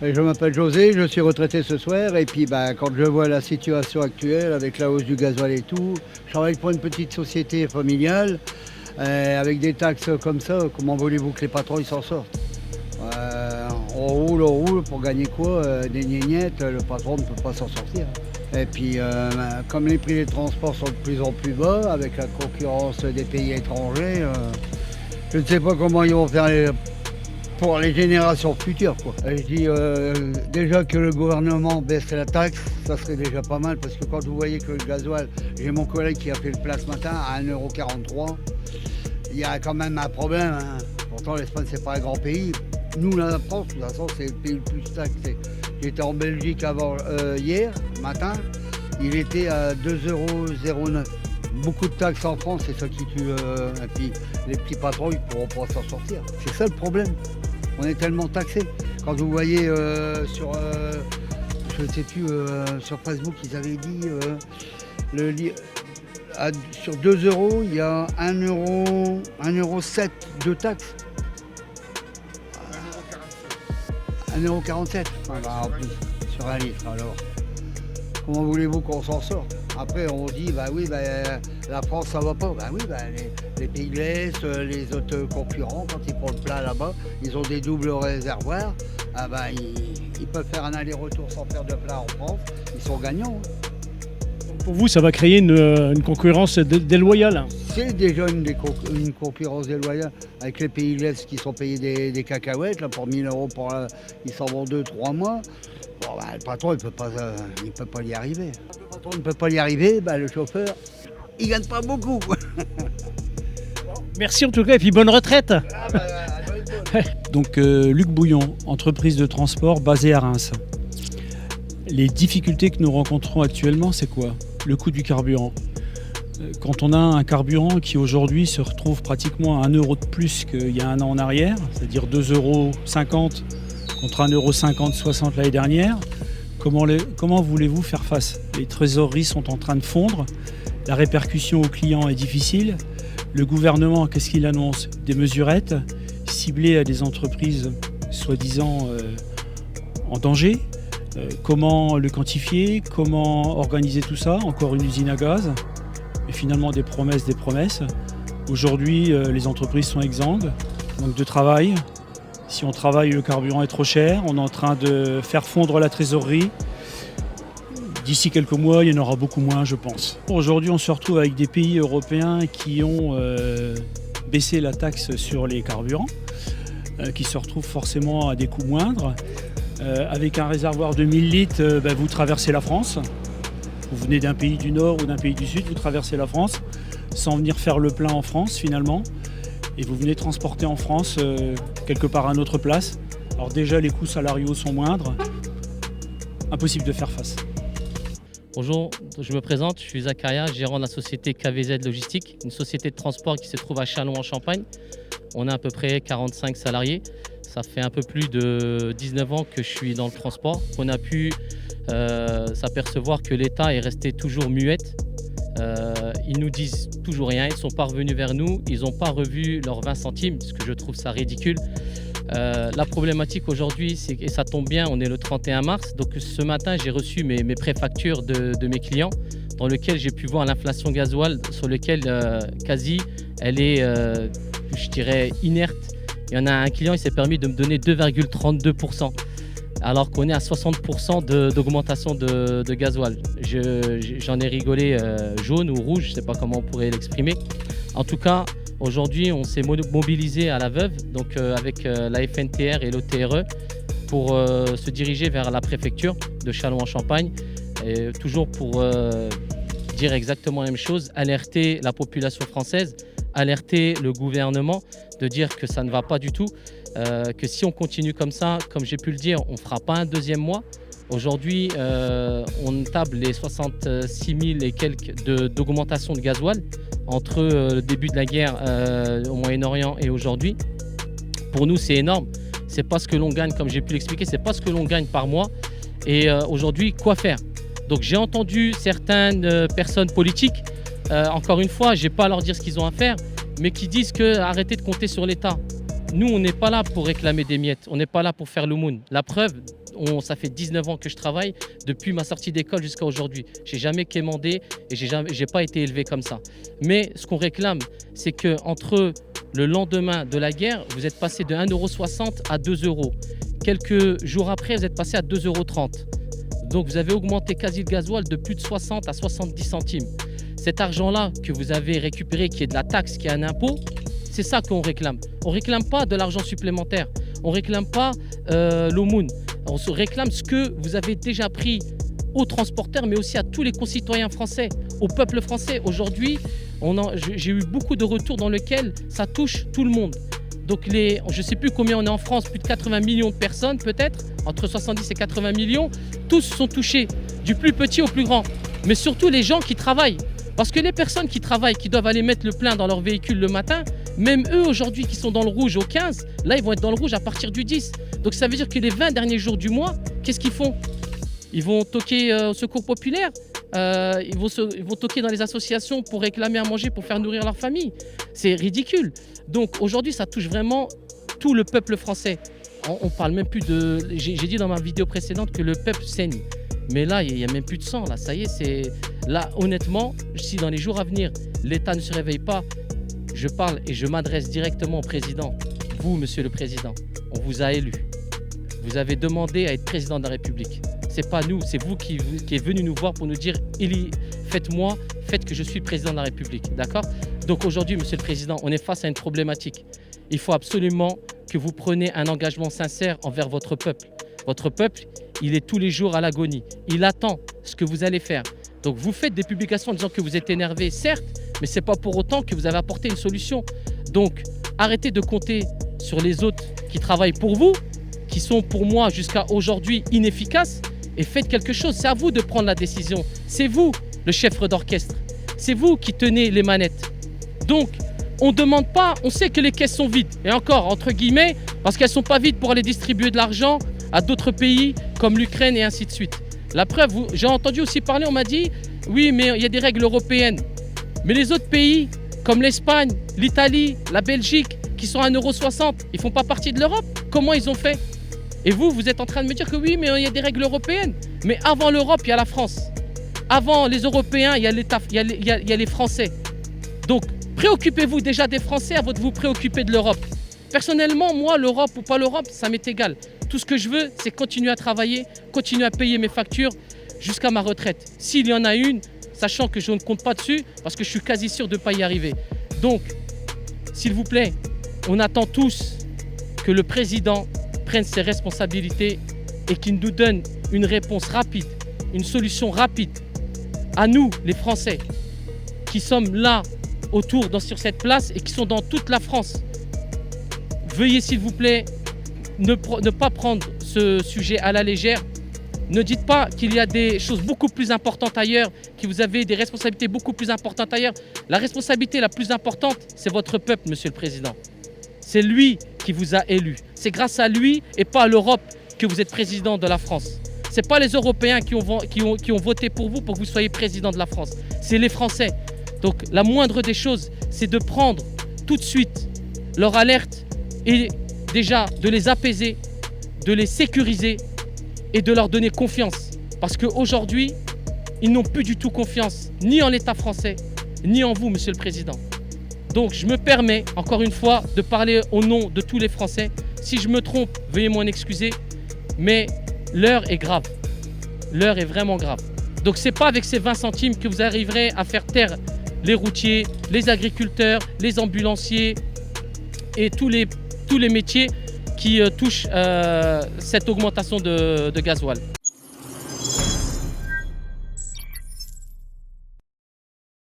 Je m'appelle José, je suis retraité ce soir et puis quand je vois la situation actuelle avec la hausse du gasoil et tout, je travaille pour une petite société familiale avec des taxes comme ça, comment voulez-vous que les patrons ils s'en sortent? On roule pour gagner quoi? Des gnégnettes, le patron ne peut pas s'en sortir. Et puis comme les prix des transports sont de plus en plus bas avec la concurrence des pays étrangers, je ne sais pas comment ils vont faire pour les générations futures, quoi. Et je dis déjà que le gouvernement baisse la taxe, ça serait déjà pas mal, parce que quand vous voyez que le gasoil, j'ai mon collègue qui a fait le plein ce matin à 1,43 €, il y a quand même un problème, hein. Pourtant l'Espagne c'est pas un grand pays. Nous la France, de toute façon c'est le pays le plus taxé. J'étais en Belgique avant hier matin, il était à 2,09 €. Beaucoup de taxes en France, c'est ça qui tue. Et puis les petits patrons, ils ne pourront pas s'en sortir. C'est ça le problème. On est tellement taxés. Quand vous voyez sur, je ne sais plus, sur Facebook, ils avaient dit sur 2 €, il y a 1,07 € de taxes. 1,47 € en plus sur un litre alors. Comment voulez-vous qu'on s'en sorte? Après, on dit, la France, ça va pas. Les pays de l'Est, les autres concurrents, quand ils prennent le plat là-bas, ils ont des doubles réservoirs. Ils peuvent faire un aller-retour sans faire de plat en France. Ils sont gagnants. Pour vous, ça va créer une concurrence déloyale. C'est déjà une concurrence déloyale avec les pays de l'Est qui sont payés des cacahuètes là, pour 1 000 €, ils s'en vont 2-3 mois. Le patron, il ne peut pas y arriver. Le patron ne peut pas y arriver, le chauffeur, il ne gagne pas beaucoup. Merci en tout cas et puis bonne retraite. Donc Luc Bouillon, entreprise de transport basée à Reims. Les difficultés que nous rencontrons actuellement, c'est quoi? Le coût du carburant. Quand on a un carburant qui aujourd'hui se retrouve pratiquement à 1 € de plus qu'il y a un an en arrière, c'est-à-dire 2,50 € contre 1,50 €, 60 l'année dernière, comment voulez-vous faire face? Les trésoreries sont en train de fondre, la répercussion aux clients est difficile. Le gouvernement, qu'est-ce qu'il annonce? Des mesurettes ciblées à des entreprises soi-disant en danger. Comment le quantifier? Comment organiser tout ça? Encore une usine à gaz. Et finalement des promesses. Aujourd'hui, les entreprises sont exsangues, manque de travail. Si on travaille, le carburant est trop cher. On est en train de faire fondre la trésorerie. D'ici quelques mois, il y en aura beaucoup moins, je pense. Aujourd'hui, on se retrouve avec des pays européens qui ont baissé la taxe sur les carburants, qui se retrouvent forcément à des coûts moindres. Avec un réservoir de 1000 litres, vous traversez la France. Vous venez d'un pays du Nord ou d'un pays du Sud, vous traversez la France sans venir faire le plein en France finalement. Et vous venez transporter en France quelque part à notre place. Alors déjà, les coûts salariaux sont moindres. Impossible de faire face. Bonjour, je me présente, je suis Zakaria, gérant de la société KVZ Logistique, une société de transport qui se trouve à Châlons-en-Champagne. On a à peu près 45 salariés. Ça fait un peu plus de 19 ans que je suis dans le transport. On a pu s'apercevoir que l'État est resté toujours muette. Ils nous disent toujours rien, ils ne sont pas revenus vers nous, ils n'ont pas revu leurs 20 centimes, parce que je trouve ça ridicule. La problématique aujourd'hui, et ça tombe bien, on est le 31 mars, donc ce matin j'ai reçu mes préfactures de mes clients, dans lesquelles j'ai pu voir l'inflation gasoil, sur lequel quasi elle est, je dirais, inerte. Il y en a un client, il s'est permis de me donner 2,32%. Alors qu'on est à 60% d'augmentation de gasoil. J'en ai rigolé jaune ou rouge, je ne sais pas comment on pourrait l'exprimer. En tout cas, aujourd'hui, on s'est mobilisé à la veuve, donc avec la FNTR et l'OTRE, pour se diriger vers la préfecture de Châlons-en-Champagne, et toujours pour dire exactement la même chose, alerter la population française, alerter le gouvernement, de dire que ça ne va pas du tout. Que si on continue comme ça, comme j'ai pu le dire, on ne fera pas un deuxième mois. Aujourd'hui, on table les 66 000 et quelques d'augmentation de gasoil entre le début de la guerre au Moyen-Orient et aujourd'hui. Pour nous, c'est énorme. Ce n'est pas ce que l'on gagne, comme j'ai pu l'expliquer, ce n'est pas ce que l'on gagne par mois. Et aujourd'hui, quoi faire? Donc j'ai entendu certaines personnes politiques, encore une fois, je n'ai pas à leur dire ce qu'ils ont à faire, mais qui disent que arrêtez de compter sur l'État. nous, on n'est pas là pour réclamer des miettes, on n'est pas là pour faire l'aumône. La preuve, ça fait 19 ans que je travaille, depuis ma sortie d'école jusqu'à aujourd'hui. J'ai jamais quémandé et j'ai pas été élevé comme ça. Mais ce qu'on réclame, c'est qu'entre le lendemain de la guerre, vous êtes passé de 1,60 € à 2 €. Quelques jours après, vous êtes passé à 2,30 €. Donc vous avez augmenté quasi le gasoil de plus de 60 à 70 centimes. Cet argent-là que vous avez récupéré, qui est de la taxe, qui est un impôt, c'est ça qu'on réclame. On ne réclame pas de l'argent supplémentaire. On ne réclame pas l'aumône. On se réclame ce que vous avez déjà pris aux transporteurs, mais aussi à tous les concitoyens français, au peuple français. Aujourd'hui, j'ai eu beaucoup de retours dans lesquels ça touche tout le monde. Donc je ne sais plus combien on est en France, plus de 80 millions de personnes peut-être, entre 70 et 80 millions, tous sont touchés, du plus petit au plus grand. Mais surtout les gens qui travaillent. Parce que les personnes qui travaillent, qui doivent aller mettre le plein dans leur véhicule le matin, même eux aujourd'hui qui sont dans le rouge au 15, là ils vont être dans le rouge à partir du 10. Donc ça veut dire que les 20 derniers jours du mois, qu'est-ce qu'ils font? Ils vont toquer au secours populaire, ils vont toquer dans les associations pour réclamer à manger, pour faire nourrir leur famille. C'est ridicule. Donc aujourd'hui ça touche vraiment tout le peuple français. On parle même plus de... J'ai dit dans ma vidéo précédente que le peuple saigne. Mais là, il n'y a même plus de sang. Là, ça y est, c'est... Là, honnêtement, si dans les jours à venir, l'État ne se réveille pas, je parle et je m'adresse directement au président. Vous, monsieur le président, on vous a élu. Vous avez demandé à être président de la République. C'est pas nous, c'est vous qui êtes venu nous voir pour nous dire faites que je suis président de la République. D'accord? Donc aujourd'hui, monsieur le président, on est face à une problématique. Il faut absolument que vous preniez un engagement sincère envers votre peuple. Votre peuple, il est tous les jours à l'agonie. Il attend ce que vous allez faire. Donc vous faites des publications en disant que vous êtes énervé, certes, mais ce n'est pas pour autant que vous avez apporté une solution. Donc arrêtez de compter sur les autres qui travaillent pour vous, qui sont pour moi jusqu'à aujourd'hui inefficaces, et faites quelque chose. C'est à vous de prendre la décision. C'est vous le chef d'orchestre. C'est vous qui tenez les manettes. Donc on ne demande pas, on sait que les caisses sont vides. Et encore, entre guillemets, parce qu'elles ne sont pas vides pour aller distribuer de l'argent à d'autres pays comme l'Ukraine et ainsi de suite. La preuve, j'ai entendu aussi parler, on m'a dit, oui, mais il y a des règles européennes. Mais les autres pays, comme l'Espagne, l'Italie, la Belgique, qui sont à 1,60 €, ils ne font pas partie de l'Europe. Comment ils ont fait? Et vous êtes en train de me dire que oui, mais il y a des règles européennes. Mais avant l'Europe, il y a la France. Avant les Européens, il y a l'État, il y a les Français. Donc, préoccupez-vous déjà des Français avant de vous préoccuper de l'Europe. Personnellement, moi, l'Europe ou pas l'Europe, ça m'est égal. Tout ce que je veux, c'est continuer à travailler, continuer à payer mes factures jusqu'à ma retraite. S'il y en a une, sachant que je ne compte pas dessus, parce que je suis quasi sûr de ne pas y arriver. Donc, s'il vous plaît, on attend tous que le président prenne ses responsabilités et qu'il nous donne une réponse rapide, une solution rapide à nous, les Français, qui sommes là, sur cette place et qui sont dans toute la France. Veuillez, s'il vous plaît, ne pas prendre ce sujet à la légère. Ne dites pas qu'il y a des choses beaucoup plus importantes ailleurs, que vous avez des responsabilités beaucoup plus importantes ailleurs. La responsabilité la plus importante, c'est votre peuple, monsieur le président. C'est lui qui vous a élu. C'est grâce à lui et pas à l'Europe que vous êtes président de la France. Ce n'est pas les Européens qui ont voté pour vous que vous soyez président de la France. C'est les Français. Donc la moindre des choses, c'est de prendre tout de suite leur alerte et déjà de les apaiser, de les sécuriser et de leur donner confiance. Parce qu'aujourd'hui, ils n'ont plus du tout confiance, ni en l'État français, ni en vous, monsieur le président. Donc je me permets, encore une fois, de parler au nom de tous les Français. Si je me trompe, veuillez m'en excuser, mais l'heure est grave. L'heure est vraiment grave. Donc ce n'est pas avec ces 20 centimes que vous arriverez à faire taire les routiers, les agriculteurs, les ambulanciers et tous les métiers qui touchent cette augmentation de gasoil.